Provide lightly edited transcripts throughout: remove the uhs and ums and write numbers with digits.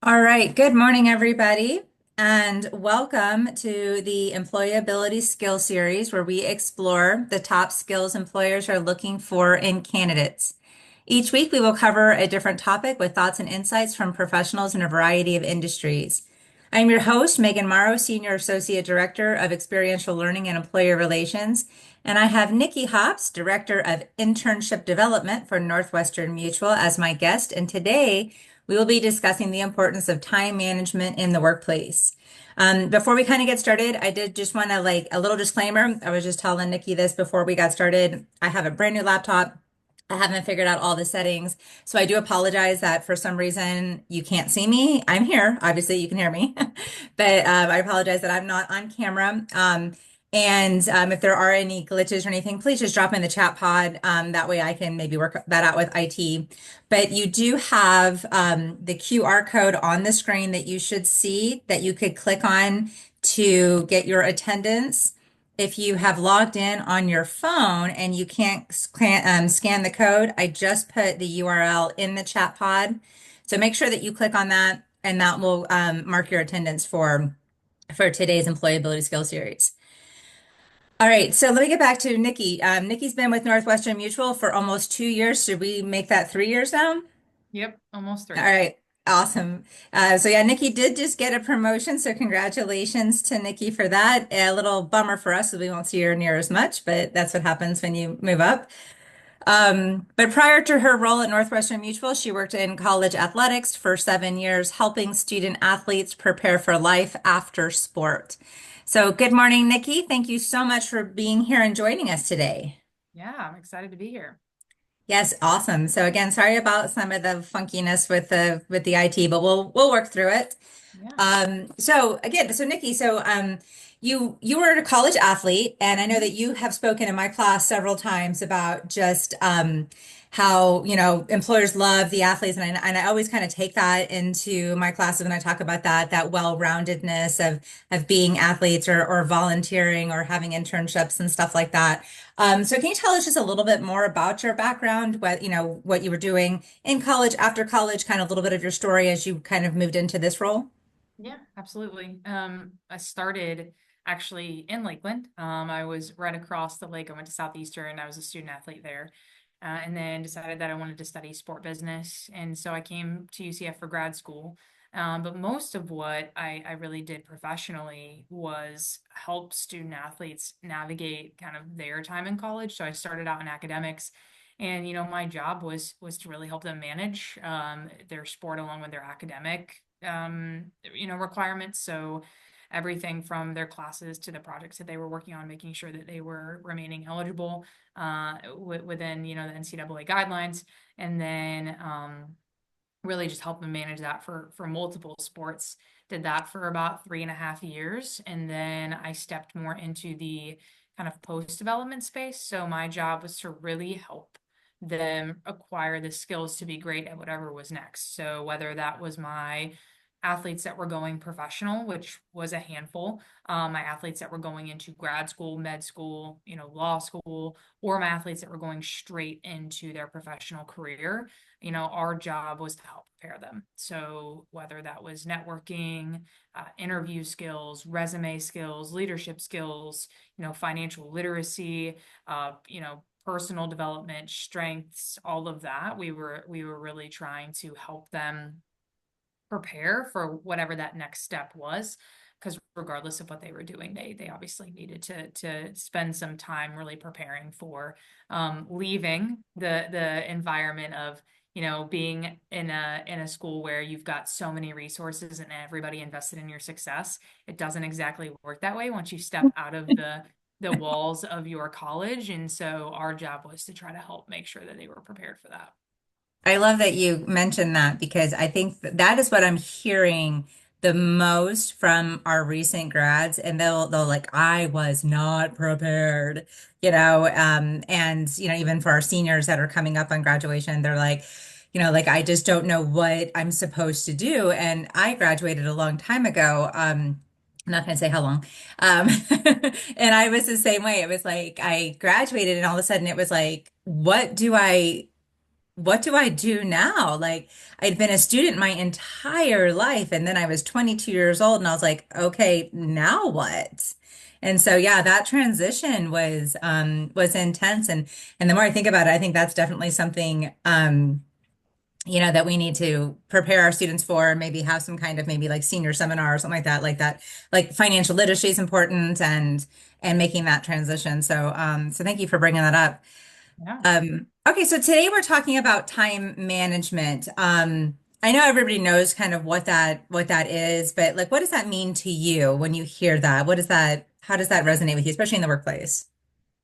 All right, good morning, everybody, and welcome to the Employability Skill Series, where we explore the top skills employers are looking for in candidates. Each week, we will cover a different topic with thoughts and insights from professionals in a variety of industries. I'm your host, Megan Morrow, Senior Associate Director of Experiential Learning and Employer Relations, and I have Nikki Hops, Director of Internship Development for Northwestern Mutual, as my guest. And today, we will be discussing the importance of time management in the workplace. Before we kind of get started, I did just want to like a little disclaimer. I was just telling Nikki this before we got started. I have a brand new laptop. I haven't figured out all the settings. So I do apologize that for some reason you can't see me. I'm here. Obviously, you can hear me. But I apologize that I'm not on camera. And if there are any glitches or anything, please just drop in the chat pod. That way I can maybe work that out with IT. But you do have the QR code on the screen that you should see that you could click on to get your attendance. If you have logged in on your phone and you can't scan the code, I just put the URL in the chat pod. So make sure that you click on that and that will mark your attendance for today's Employability Skill Series. All right, so let me get back to Nikki. Nikki's been with Northwestern Mutual for almost 2 years. Should we make that 3 years now? Yep, almost All three. right, awesome. So yeah, Nikki did just get a promotion, so congratulations to Nikki for that. A little bummer for us, so we won't see her near as much, but that's what happens when you move up. But prior to her role at Northwestern Mutual, she worked in college athletics for 7 years, helping student athletes prepare for life after sport. So good morning, Nikki. Thank you so much for being here and joining us today. Yeah, I'm excited to be here. Yes, awesome. So again, sorry about some of the funkiness with the IT, but we'll work through it. Yeah. So again, so Nikki, you were a college athlete, and I know Mhm. that you have spoken in my class several times about just how employers love the athletes, and I always kind of take that into my classes when I talk about that well-roundedness of being athletes or volunteering or having internships and stuff like that. So can you tell us just a little bit more about your background, what you were doing in college, after college, kind of a little bit of your story as you kind of moved into this role? Yeah, absolutely. I started actually in Lakeland. I was right across the lake. I went to Southeastern. I was a student athlete there, and then decided that I wanted to study sport business. And so I came to UCF for grad school. But most of what I really did professionally was help student athletes navigate kind of their time in college. So I started out in academics. And my job was to really help them manage their sport along with their academic requirements. So everything from their classes to the projects that they were working on, making sure that they were remaining eligible within, the NCAA guidelines, and then really just help them manage that for multiple sports. Did that for about 3.5 years, and then I stepped more into the kind of post development space. So my job was to really help them acquire the skills to be great at whatever was next. So whether that was my athletes that were going professional, which was a handful, my athletes that were going into grad school, med school, law school, or my athletes that were going straight into their professional career, our job was to help prepare them. So whether that was networking, interview skills, resume skills, leadership skills, financial literacy, personal development, strengths, all of that, we were really trying to help them prepare for whatever that next step was. Because regardless of what they were doing, they obviously needed to spend some time really preparing for leaving the environment of being in a school where you've got so many resources and everybody invested in your success. It doesn't exactly work that way once you step out of the walls of your college. And so our job was to try to help make sure that they were prepared for that. I love that you mentioned that because I think that is what I'm hearing the most from our recent grads, and they'll like, I was not prepared, and even for our seniors that are coming up on graduation, they're like, like I just don't know what I'm supposed to do. And I graduated a long time ago. I'm not going to say how long. Um, and I was the same way. It was like I graduated, and all of a sudden it was like, what do I do now? Like, I'd been a student my entire life, and then I was 22 years old, and I was like, okay, now what? And so, yeah, that transition was intense, and the more I think about it, I think that's definitely something that we need to prepare our students for, maybe have some kind of maybe like senior seminar or something like that. Like financial literacy is important and making that transition. So thank you for bringing that up. Yeah. Okay, so today we're talking about time management. I know everybody knows kind of what that is, but like, what does that mean to you when you hear that? What is that? How does that resonate with you, especially in the workplace?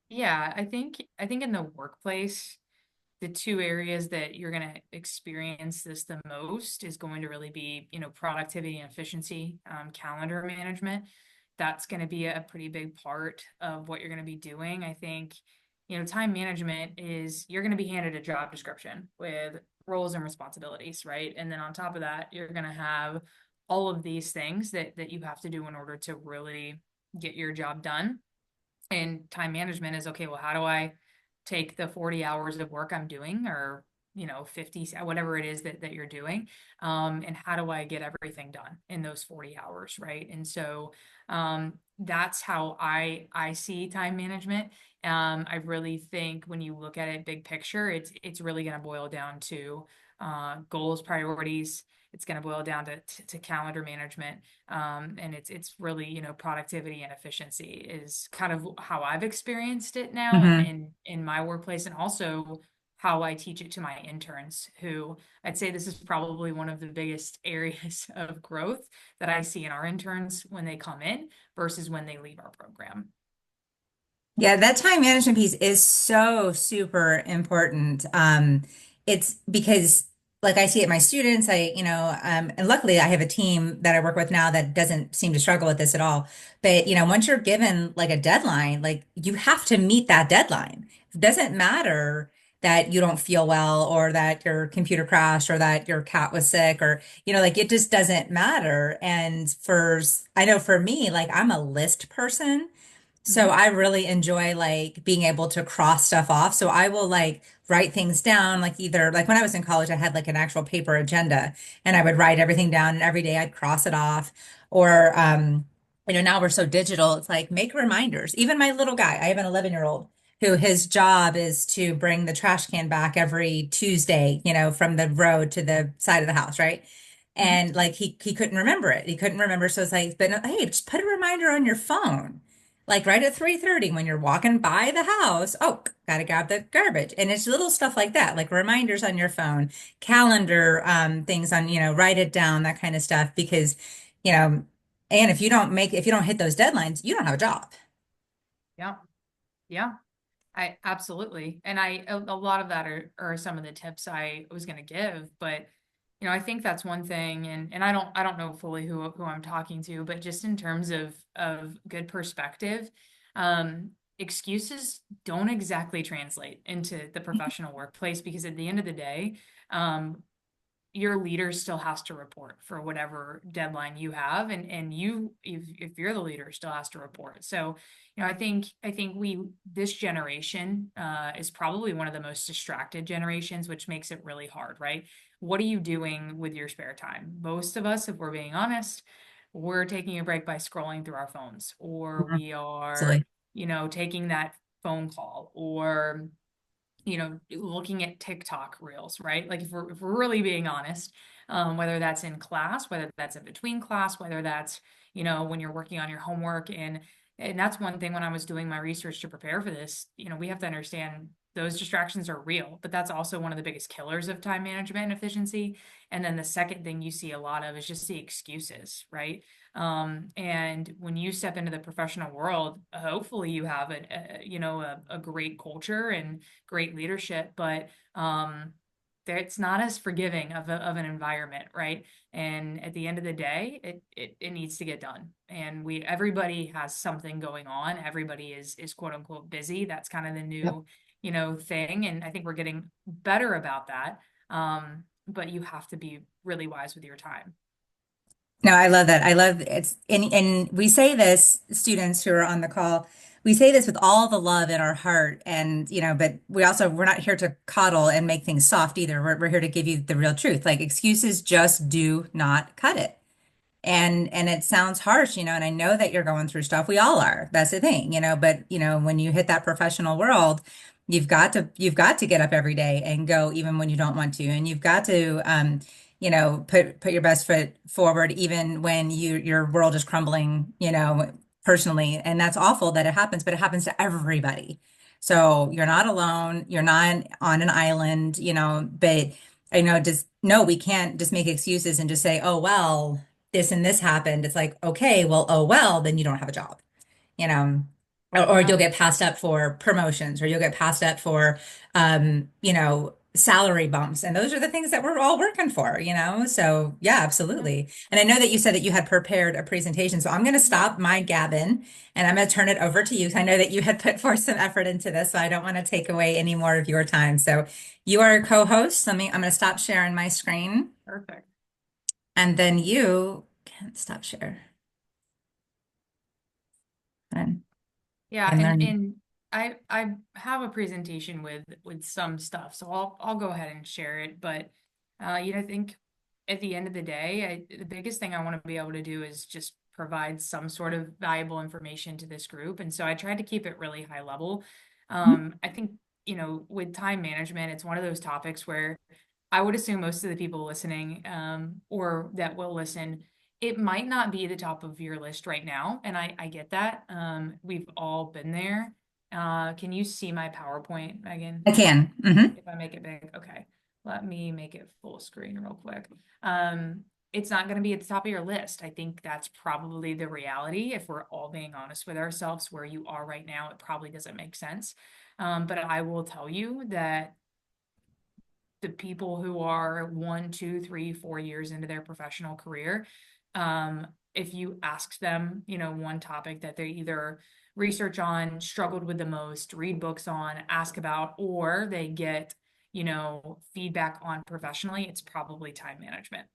Yeah, I think in the workplace, the two areas that you're going to experience this the most is going to really be, productivity and efficiency, calendar management. That's going to be a pretty big part of what you're going to be doing. I think, time management is you're going to be handed a job description with roles and responsibilities, right? And then on top of that, you're going to have all of these things that you have to do in order to really get your job done. And time management is okay, well, how do I take the 40 hours of work I'm doing or 50, whatever it is that you're doing, and how do I get everything done in those 40 hours, right? And so that's how I see time management. I really think when you look at it big picture, it's really going to boil down to goals, priorities. It's going to boil down to calendar management, and it's really, productivity and efficiency is kind of how I've experienced it now Hmm. in my workplace, and also how I teach it to my interns, who I'd say this is probably one of the biggest areas of growth that I see in our interns when they come in versus when they leave our program. Yeah, that time management piece is so super important. It's because like I see it, my students, and luckily I have a team that I work with now that doesn't seem to struggle with this at all. But, once you're given like a deadline, like you have to meet that deadline. It doesn't matter that you don't feel well or that your computer crashed or that your cat was sick or, like it just doesn't matter. And I know for me, like I'm a list person. So Hmm. I really enjoy like being able to cross stuff off. So I will like write things down, like either like when I was in college, I had like an actual paper agenda and I would write everything down and every day I'd cross it off. Or now we're so digital, it's like make reminders. Even my little guy, I have an 11-year-old who his job is to bring the trash can back every Tuesday, from the road to the side of the house, right? Hmm. And like he couldn't remember it. He couldn't remember. So it's like, but no, hey, just put a reminder on your phone like right at 3:30 when you're walking by the house. Oh, gotta grab the garbage. And it's little stuff like that, like reminders on your phone, calendar things on, write it down, that kind of stuff. Because, you know, and if you don't hit those deadlines, you don't have a job. Yeah. Yeah. I absolutely. And a lot of that are some of the tips I was going to give, but I think that's one thing, and I don't know fully who I'm talking to, but just in terms of good perspective, excuses don't exactly translate into the professional workplace because at the end of the day, your leader still has to report for whatever deadline you have, and you, if you're the leader, still has to report. So I think we this generation is probably one of the most distracted generations, which makes it really hard, right? What are you doing with your spare time? Most of us, if we're being honest, we're taking a break by scrolling through our phones, or Mhm. we are, Absolutely. taking that phone call, or looking at TikTok reels, right? Like if we're really being honest, whether that's in class, whether that's in between class, whether that's, when you're working on your homework, and that's one thing when I was doing my research to prepare for this, we have to understand those distractions are real, but that's also one of the biggest killers of time management and efficiency. And then the second thing you see a lot of is just the excuses, right? And when you step into the professional world, hopefully you have a great culture and great leadership, but it's not as forgiving of an environment, right? And at the end of the day, it needs to get done. And everybody has something going on. Everybody is quote unquote busy. That's kind of the Yep. new, thing. And I think we're getting better about that. But you have to be really wise with your time. No, I love that. I love it's and we say this, students who are on the call, we say this with all the love in our heart. And, but we're not here to coddle and make things soft either. We're here to give you the real truth. Like excuses just do not cut it. And it sounds harsh, and I know that you're going through stuff. We all are. That's the thing, but when you hit that professional world, you've got to get up every day and go even when you don't want to. And you've got to put your best foot forward even when your world is crumbling, personally. And that's awful that it happens, but it happens to everybody. So you're not alone, you're not on an island, but I know just no, we can't just make excuses and just say, oh well, this and this happened. It's like, okay, well, oh well, then you don't have a job, you know, or Yeah. you'll get passed up for promotions, or you'll get passed up for, salary bumps. And those are the things that we're all working for, So yeah, Yeah. absolutely. And I know that you said that you had prepared a presentation, so I'm going to Yeah. stop my gabbing and I'm going to turn it over to you. 'Cause I know that you had put forth some effort into this, so I don't want to take away any more of your time. So you are a co-host. I'm going to stop sharing my screen. Perfect. And then you can't stop share and Yeah, learn. and I have a presentation with some stuff, so I'll go ahead and share it. But I think at the end of the day, the biggest thing I want to be able to do is just provide some sort of valuable information to this group, and so I tried to keep it really high level. I think with time management, it's one of those topics where I would assume most of the people listening, or that will listen, it might not be the top of your list right now. And I get that. We've all been there. Can you see my PowerPoint, Megan? I can. If I make it big, okay. Let me make it full screen real quick. Um, it's not going to be at the top of your list. I think that's probably the reality. If we're all being honest with ourselves, where you are right now, it probably doesn't make sense. But I will tell you that the people who are 1, 2, 3, 4 years into their professional career, if you ask them, one topic that they either research on, struggled with the most, read books on, ask about, or they get, feedback on professionally, it's probably time management.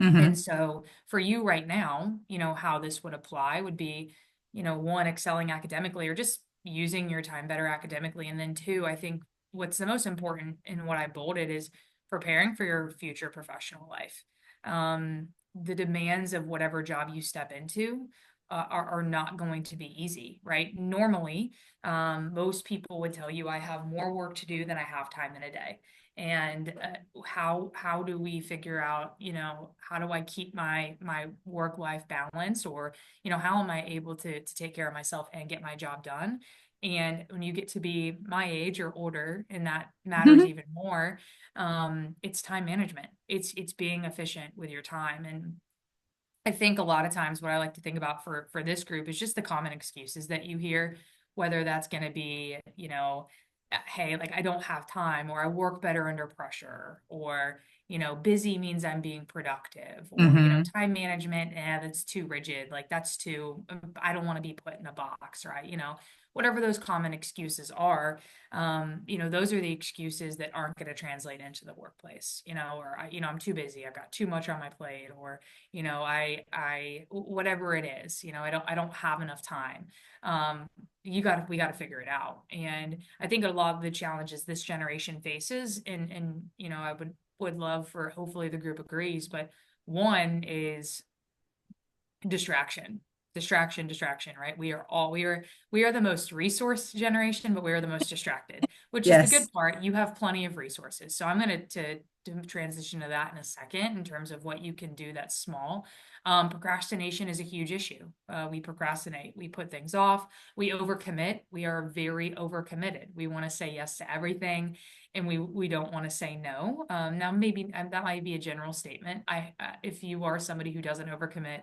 And Hmm. so for you right now, how this would apply would be, one, excelling academically or just using your time better academically. And then two, I think what's the most important in what I bolded is preparing for your future professional life. The demands of whatever job you step into are not going to be easy, right? Normally, most people would tell you I have more work to do than I have time in a day. And how do we figure out, how do I keep my work life balance, or how am I able to take care of myself and get my job done? And when you get to be my age or older, and that matters even more, it's time management. It's being efficient with your time. And I think a lot of times what I like to think about for this group is just the common excuses that you hear, whether that's going to be, hey, like I don't have time, or I work better under pressure, or busy means I'm being productive, or Hmm. time management, that's too rigid, like that's too, I don't want to be put in a box, right? Whatever those common excuses are, those are the excuses that aren't going to translate into the workplace, or I'm too busy, I've got too much on my plate, or I whatever it is, I don't have enough time. We got to figure it out. And I think a lot of the challenges this generation faces, and I would love for, hopefully the group agrees, but one is distraction. Distraction, right? We are the most resource generation, but we are the most distracted, which is the Yes. good part. You have plenty of resources, so I'm going to transition to that in a second in terms of what you can do that's small. Procrastination is a huge issue. We procrastinate, we put things off, we overcommit. We are very overcommitted. We want to say yes to everything, and we don't want to say no. Now maybe that might be a general statement. If you are somebody who doesn't overcommit,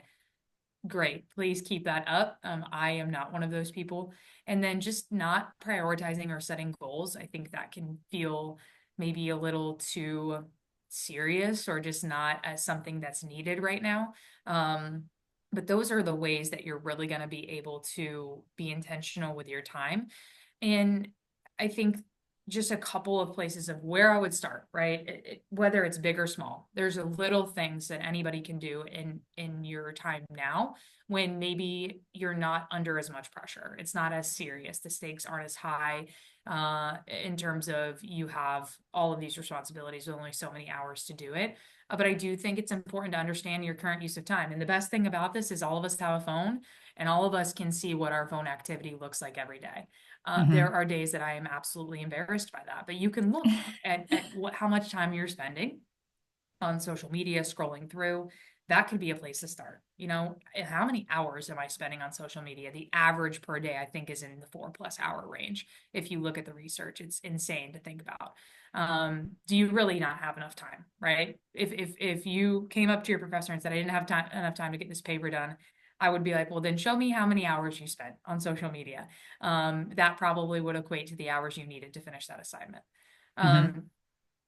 great. Please keep that up. I am not one of those people. And then just not prioritizing or setting goals. I think that can feel maybe a little too serious, or just not as something that's needed right now. Um, but those are the ways that you're really going to be able to be intentional with your time. And I think just a couple of places of where I would start, right? Whether it's big or small, there's a little things that anybody can do in your time now when maybe you're not under as much pressure. It's not as serious. The stakes aren't as high in terms of you have all of these responsibilities with only so many hours to do it. But I do think it's important to understand your current use of time. And the best thing about this is all of us have a phone and all of us can see what our phone activity looks like every day. There Hmm. are days that I am absolutely embarrassed by that, but you can look at how much time you're spending on social media, scrolling through. That could be a place to start. How many hours am I spending on social media? The average per day, I think, is in the 4+ hour range. If you look at the research, it's insane to think about. Do you really not have enough time, right? If you came up to your professor and said, I didn't have time enough time to get this paper done, I would be like, well, then show me how many hours you spent on social media. That probably would equate to the hours you needed to finish that assignment. Hmm. Um,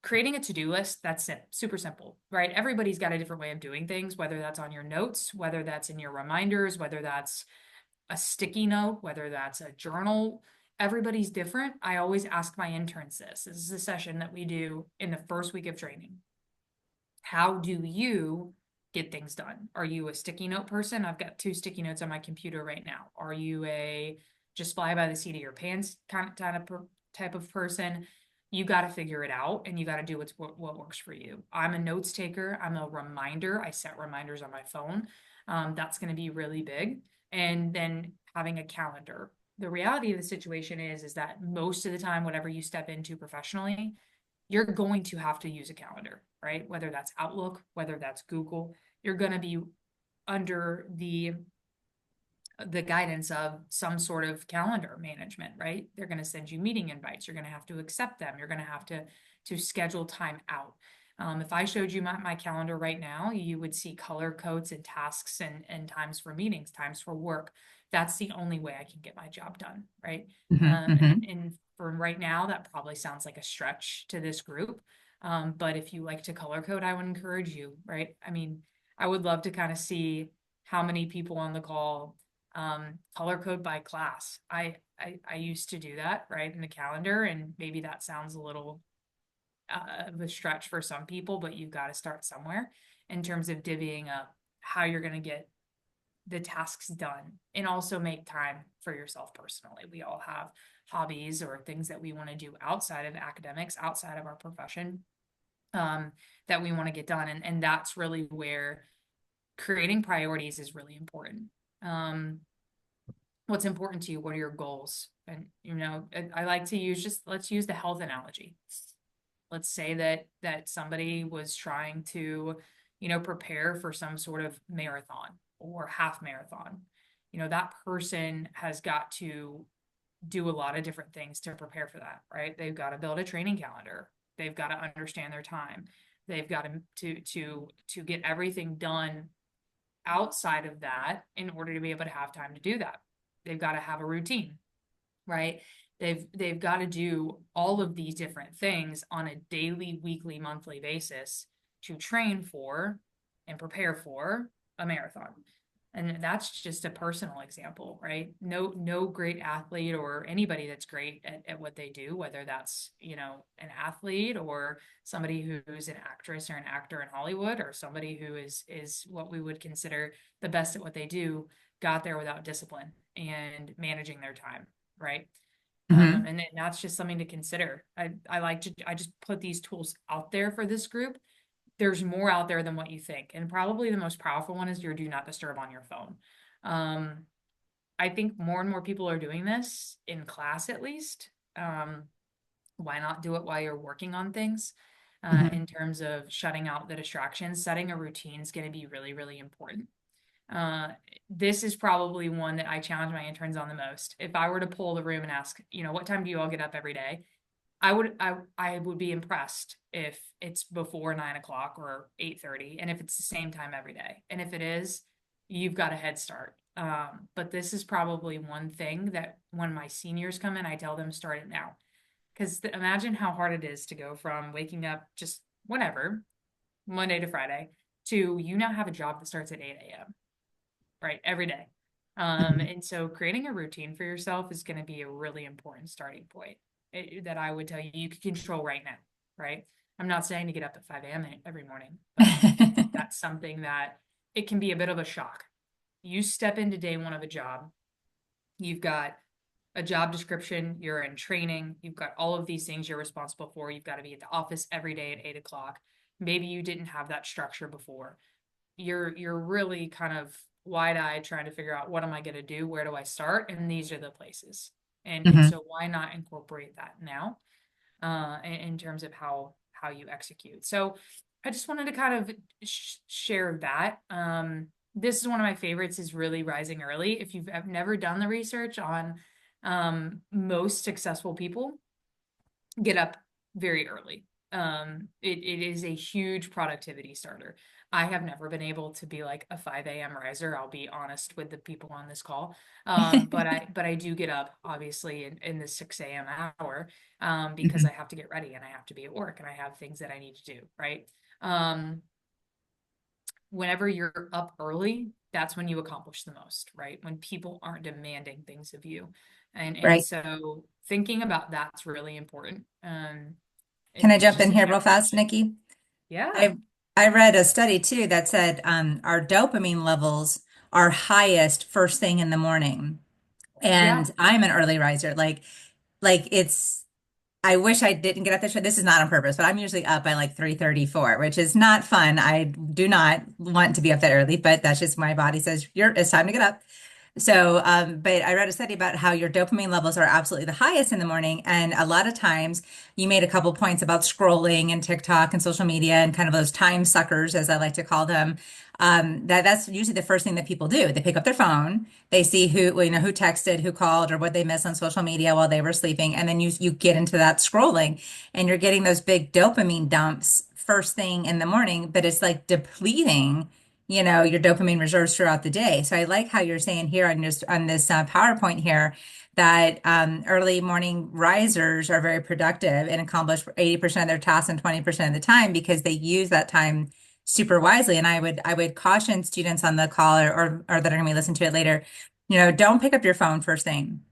Creating a to-do list, that's it, super simple, right? Everybody's got a different way of doing things, whether that's on your notes, whether that's in your reminders, whether that's a sticky note, whether that's a journal. Everybody's different. I always ask my interns this. This is a session that we do in the first week of training. How do you get things done? Are you a sticky note person? I've got 2 sticky notes on my computer right now. Are you a just fly by the seat of your pants kind of type of person? You got to figure it out and you got to do what works for you. I'm a notes taker. I'm a reminder. I set reminders on my phone. That's going to be really big. And then having a calendar. The reality of the situation is that most of the time, whatever you step into professionally, you're going to have to use a calendar, right? Whether that's Outlook, whether that's Google, you're going to be under the guidance of some sort of calendar management, right? They're going to send you meeting invites. You're going to have to accept them. You're going to have to schedule time out. If I showed you my calendar right now, you would see color codes and tasks and times for meetings, times for work. That's the only way I can get my job done, right? Hmm. Hmm. And for right now, that probably sounds like a stretch to this group. But if you like to color code, I would encourage you, right? I mean, I would love to kind of see how many people on the call color code by class. I used to do that, right, in the calendar, and maybe that sounds a little of a stretch for some people, but you've got to start somewhere in terms of divvying up how you're going to get the tasks done and also make time for yourself personally. We all have hobbies or things that we want to do outside of academics, outside of our profession, that we want to get done. And that's really where creating priorities is really important. Um, what's important to you? What are your goals? And I like to use just let's use the health analogy. Let's say that somebody was trying to, prepare for some sort of marathon or half marathon. That person has got to do a lot of different things to prepare for that, right? They've got to build a training calendar. They've got to understand their time. They've got to get everything done outside of that in order to be able to have time to do that. They've got to have a routine, right? They've got to do all of these different things on a daily, weekly, monthly basis to train for and prepare for a marathon. And that's just a personal example, right? No great athlete or anybody that's great at what they do, whether that's, an athlete or somebody who's an actress or an actor in Hollywood or somebody who is what we would consider the best at what they do, got there without discipline and managing their time, right? Hmm. And then that's just something to consider. I just put these tools out there for this group. There's more out there than what you think. And probably the most powerful one is your do not disturb on your phone. Um, I think more and more people are doing this in class at least. Why not do it while you're working on things? Hmm. In terms of shutting out the distractions, setting a routine is going to be really, really important. Uh, this is probably one that I challenge my interns on the most. If I were to poll the room and ask, what time do you all get up every day? I would be impressed if it's before 9 o'clock or 8:30, and if it's the same time every day. And if it is, you've got a head start. But this is probably one thing that when my seniors come in, I tell them start it now. Because imagine how hard it is to go from waking up just whenever, Monday to Friday, to you now have a job that starts at 8 a.m., right? Every day. Hmm. And so creating a routine for yourself is going to be a really important starting point. that I would tell you you can control right now, right? I'm not saying to get up at 5 a.m. every morning, but that's something that it can be a bit of a shock. You step into day one of a job, you've got a job description, you're in training, you've got all of these things you're responsible for. You've got to be at the office every day at 8 o'clock. Maybe you didn't have that structure before. You're really kind of wide-eyed trying to figure out what am I going to do? Where do I start? And these are the places. And Mhm. so why not incorporate that now in terms of how you execute? So I just wanted to kind of share that. This is one of my favorites is really rising early. If you've never done the research on most successful people, get up very early. It is a huge productivity starter. I have never been able to be like a 5 a.m. riser. I'll be honest with the people on this call. But I do get up obviously in the 6 a.m. hour because Mhm. I have to get ready and I have to be at work and I have things that I need to do, right? Um, Whenever you're up early, that's when you accomplish the most, right? When people aren't demanding things of you. And Right. so thinking about that's really important. Can I jump Just in in here real general. fast, Nikki? Yeah. I read a study too that said our dopamine levels are highest first thing in the morning. Yeah. And I'm an early riser. It's I wish I didn't get up this. This is not on purpose, but I'm usually up by like 3:34, which is not fun. I do not want to be up that early, but that's just my body says it's time to get up. So, but I read a study about how your dopamine levels are absolutely the highest in the morning. And a lot of times you made a couple points about scrolling and TikTok and social media and kind of those time suckers, as I like to call them. That's usually the first thing that people do. They pick up their phone, they see who, well, who texted, who called, or what they missed on social media while they were sleeping. And then you get into that scrolling and you're getting those big dopamine dumps first thing in the morning, but it's like depleting your dopamine reserves throughout the day. So I like how you're saying here on this PowerPoint here that early morning risers are very productive and accomplish 80% of their tasks in 20% of the time because they use that time super wisely. And I would caution students on the call or that are going to be listening to it later, don't pick up your phone first thing.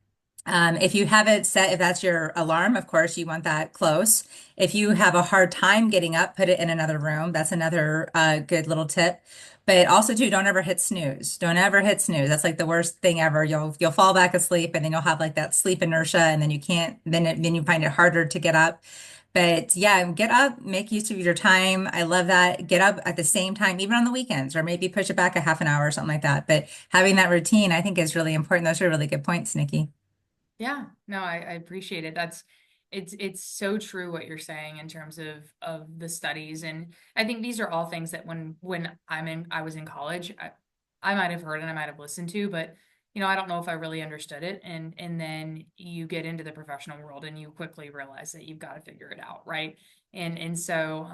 If you have it set, if that's your alarm, of course, you want that close. If you have a hard time getting up, put it in another room. That's another good little tip. But also, too, don't ever hit snooze. Don't ever hit snooze. That's like the worst thing ever. You'll fall back asleep, and then you'll have like that sleep inertia, and then you can't. Then you find it harder to get up. But yeah, get up, make use of your time. I love that. Get up at the same time, even on the weekends, or maybe push it back a half an hour or something like that. But having that routine, I think, is really important. Those are really good points, Nikki. Yeah. No, I appreciate it. It's so true what you're saying in terms of the studies. And I think these are all things that when I was in college, I might have heard and I might have listened to, but I don't know if I really understood it. And then you get into the professional world and you quickly realize that you've got to figure it out, right? And so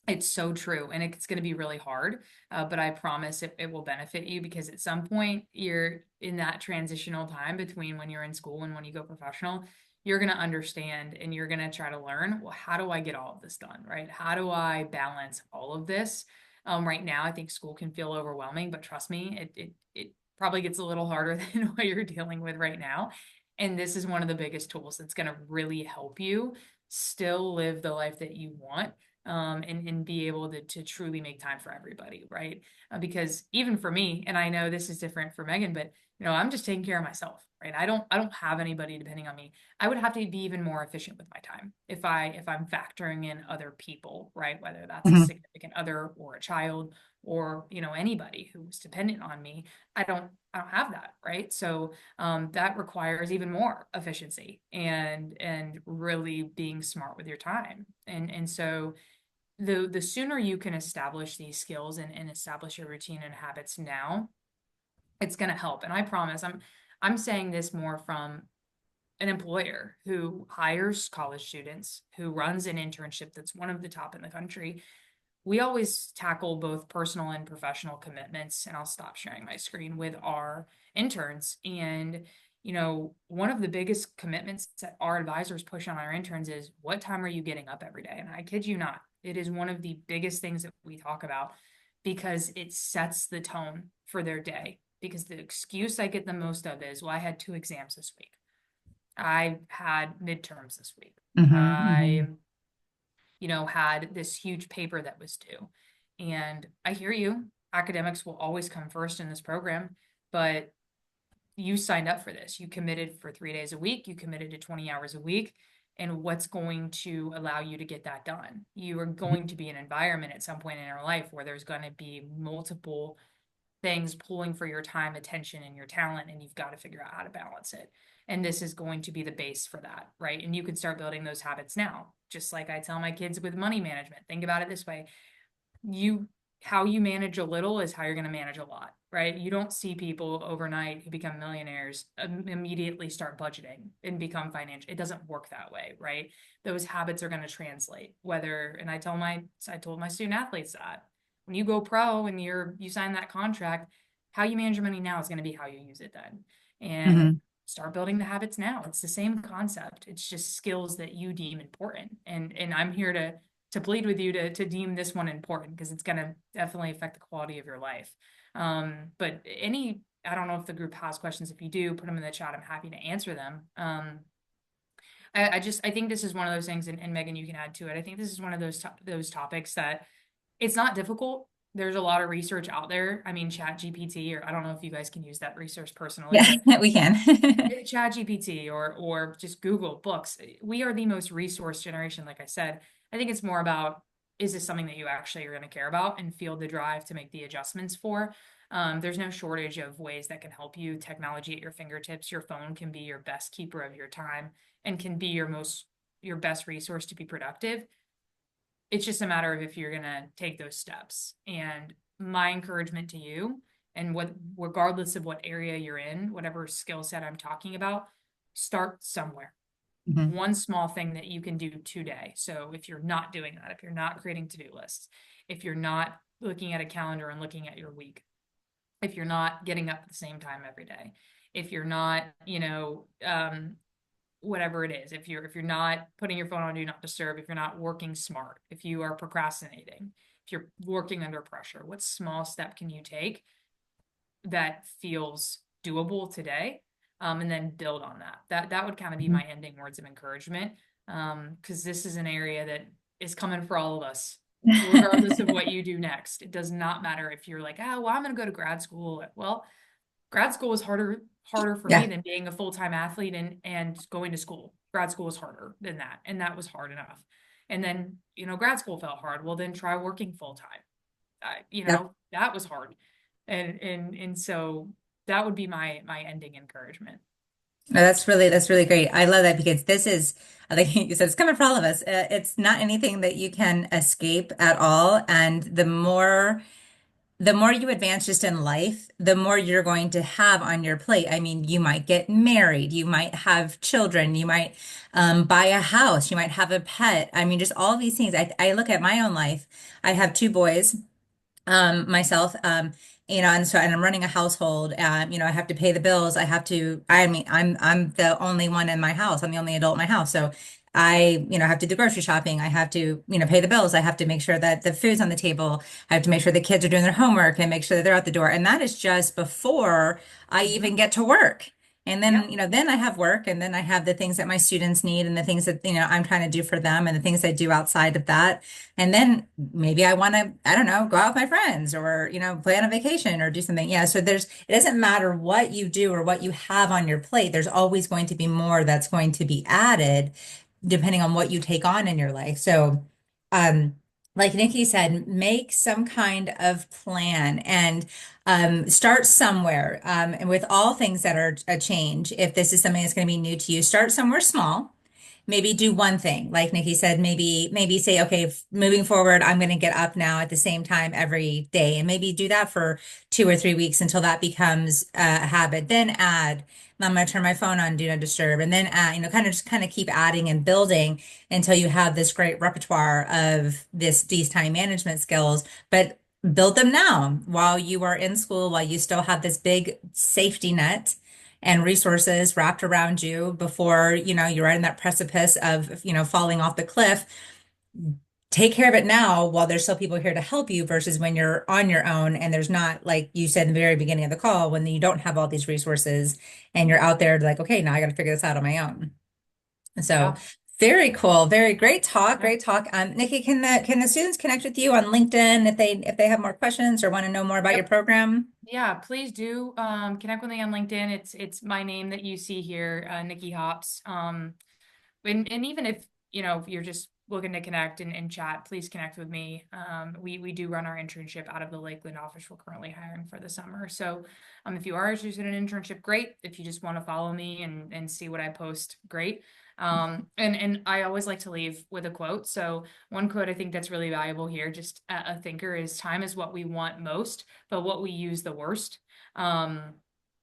it's so true, and it's going to be really hard, but I promise it will benefit you because at some point you're in that transitional time between when you're in school and when you go professional. You're going to understand and you're going to try to learn, well, how do I get all of this done, right? How do I balance all of this? Right now, I think school can feel overwhelming, but trust me, it probably gets a little harder than what you're dealing with right now. And this is one of the biggest tools that's going to really help you still live the life that you want and be able to truly make time for everybody, right? Because even for me, and I know this is different for Megan, but I'm just taking care of myself, right? I don't have anybody depending on me. I would have to be even more efficient with my time if I'm factoring in other people, right? Whether that's a Mhm. significant other or a child or anybody who's dependent on me. I don't have that, right? So that requires even more efficiency and really being smart with your time. And so the sooner you can establish these skills and establish your routine and habits now, it's going to help. And I promise, I'm saying this more from an employer who hires college students, who runs an internship that's one of the top in the country. We always tackle both personal and professional commitments, and I'll stop sharing my screen with our interns. And one of the biggest commitments that our advisors push on our interns is what time are you getting up every day? And I kid you not, it is one of the biggest things that we talk about because it sets the tone for their day. Because the excuse I get the most of is, well, I had 2 exams this week. I had midterms this week. Hmm. I, Hmm. had this huge paper that was due. And I hear you. Academics will always come first in this program, but you signed up for this. You committed for 3 days a week, you committed to 20 hours a week. And what's going to allow you to get that done? You are going to be in an environment at some point in your life where there's going to be multiple things pulling for your time, attention, and your talent, and you've got to figure out how to balance it. And this is going to be the base for that, right? And you can start building those habits now. Just like I tell my kids with money management, think about it this way. You how you manage a little is how you're going to manage a lot, right? You don't see people overnight who become millionaires immediately start budgeting and become financial. It doesn't work that way, right? Those habits are going to translate. Whether, and I told my student athletes that when you go pro and you sign that contract, how you manage your money now is going to be how you use it then. And Hmm. start building the habits now. It's the same concept. It's just skills that you deem important. And I'm here to plead with you to deem this one important because it's going to definitely affect the quality of your life. But I don't know if the group has questions. If you do, put them in the chat. I'm happy to answer them. I think this is one of those things, and Megan, you can add to it. I think this is one of those topics that it's not difficult. There's a lot of research out there. I mean, Chat GPT, or I don't know if you guys can use that resource personally, Yeah, but we can. Chat GPT or just Google books. We are the most resource generation, like I said. I think it's more about, is this something that you actually are going to care about and feel the drive to make the adjustments for? There's no shortage of ways that can help you. Technology at your fingertips. Your phone can be your best keeper of your time and can be your best resource to be productive. It's just a matter of if you're going to take those steps. And my encouragement to you, and what, regardless of what area you're in, whatever skill set I'm talking about, start somewhere. Hmm. One small thing that you can do today. So if you're not doing that, if you're not creating to-do lists, if you're not looking at a calendar and looking at your week, if you're not getting up at the same time every day, if you're not, whatever it is, if you're not putting your phone on do not disturb, if you're not working smart, if you are procrastinating, if you're working under pressure, what small step can you take that feels doable today? And then build on that would kind of be Hmm. my ending words of encouragement, because this is an area that is coming for all of us, regardless of what you do next. It does not matter if you're like, oh, well, I'm going to go to grad school. Well, grad school was harder for me Yeah. than being a full-time athlete and going to school. Grad school was harder than that, and that was hard enough. And then, grad school felt hard. Well, then try working full-time. Yep. That was hard. And so that would be my ending encouragement. No, that's really great. I love that because this is, I think you said, it's coming for all of us. It's not anything that you can escape at all. And the more you advance just in life, the more you're going to have on your plate. I mean, you might get married, you might have children, you might buy a house, you might have a pet. I mean, just all these things. I look at my own life. I have two boys, myself, and I'm running a household. I have to pay the bills. I mean, I'm the only one in my house. I'm the only adult in my house. So have to do grocery shopping. I have to, pay the bills. I have to make sure that the food's on the table. I have to make sure the kids are doing their homework and make sure that they're out the door. And that is just before I even Hmm. get to work. And then, Yep. then I have work, and then I have the things that my students need and the things that, I'm trying to do for them and the things I do outside of that. And then maybe I want to, I don't know, go out with my friends or, plan a vacation or do something. Yeah. So it doesn't matter what you do or what you have on your plate. There's always going to be more that's going to be added depending on what you take on in your life. So, um, like Nikki said, make some kind of plan and start somewhere. And with all things that are a change, if this is something that's going to be new to you, start somewhere small. Maybe do one thing, like Nikki said, maybe say, okay, moving forward, I'm going to get up now at the same time every day, and maybe do that for 2 or 3 weeks until that becomes a habit. Then add, I'm going to turn my phone on, do not disturb, and then add, kind of keep adding and building until you have this great repertoire of these time management skills. But build them now while you are in school, while you still have this big safety net and resources wrapped around you before, you're right in that precipice of, falling off the cliff. take care of it now while there's still people here to help you versus when you're on your own and there's not, like you said in the very beginning of the call, when you don't have all these resources and you're out there like, okay, now I got to figure this out on my own. And so Yeah. very cool, very great talk, Yeah. great talk. Nikki, can the students connect with you on LinkedIn if they have more questions or want to know more about your Yep. program? Yeah, please do connect with me on LinkedIn. It's my name that you see here, Nikki Hops. And even if, if you're just looking to connect and chat, please connect with me. We do run our internship out of the Lakeland office. We're currently hiring for the summer. So if you are interested in an internship, great. If you just want to follow me and see what I post, great. And I always like to leave with a quote. So one quote I think that's really valuable here, just a thinker, is time is what we want most, but what we use the worst. Um,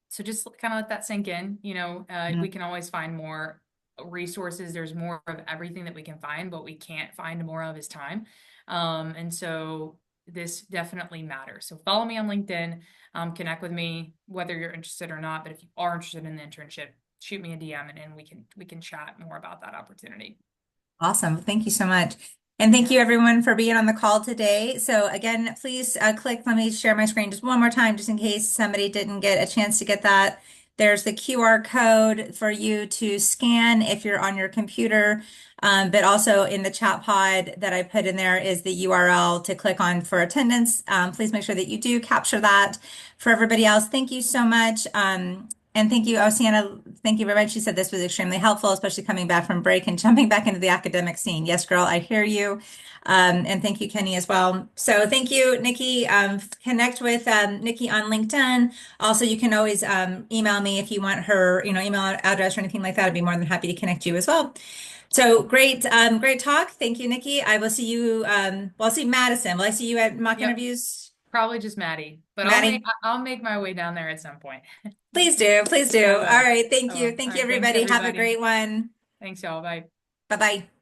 so just kind of let that sink in. We can always find more resources. There's more of everything that we can find, but we can't find more of is time. And so this definitely matters. So follow me on LinkedIn, connect with me, whether you're interested or not. But if you are interested in the internship, shoot me a DM and we can chat more about that opportunity. Awesome. Thank you so much. And thank Yeah. you everyone for being on the call today. So again, please let me share my screen just one more time, just in case somebody didn't get a chance to get that. There's the QR code for you to scan if you're on your computer. But also in the chat pod that I put in there is the URL to click on for attendance. Please make sure that you do capture that. For everybody else, thank you so much. And thank you, Oceana. Thank you very much. She said this was extremely helpful, especially coming back from break and jumping back into the academic scene. Yes, girl, I hear you. And thank you, Kenny, as well. So thank you, Nikki. Connect with Nikki on LinkedIn. Also, you can always email me if you want her, email address or anything like that. I'd be more than happy to connect you as well. So great, great talk. Thank you, Nikki. I will see you. I'll see Madison. Will I see you at mock Yep. interviews, Probably just Maddie, but I'll make Maddie? I'll make my way down there at some point. Please do. Please do. I All will. right. I Thank you. will. All Thank you, right. Thanks, everybody. Have a everybody. great one. Thanks, y'all. Bye. Bye bye.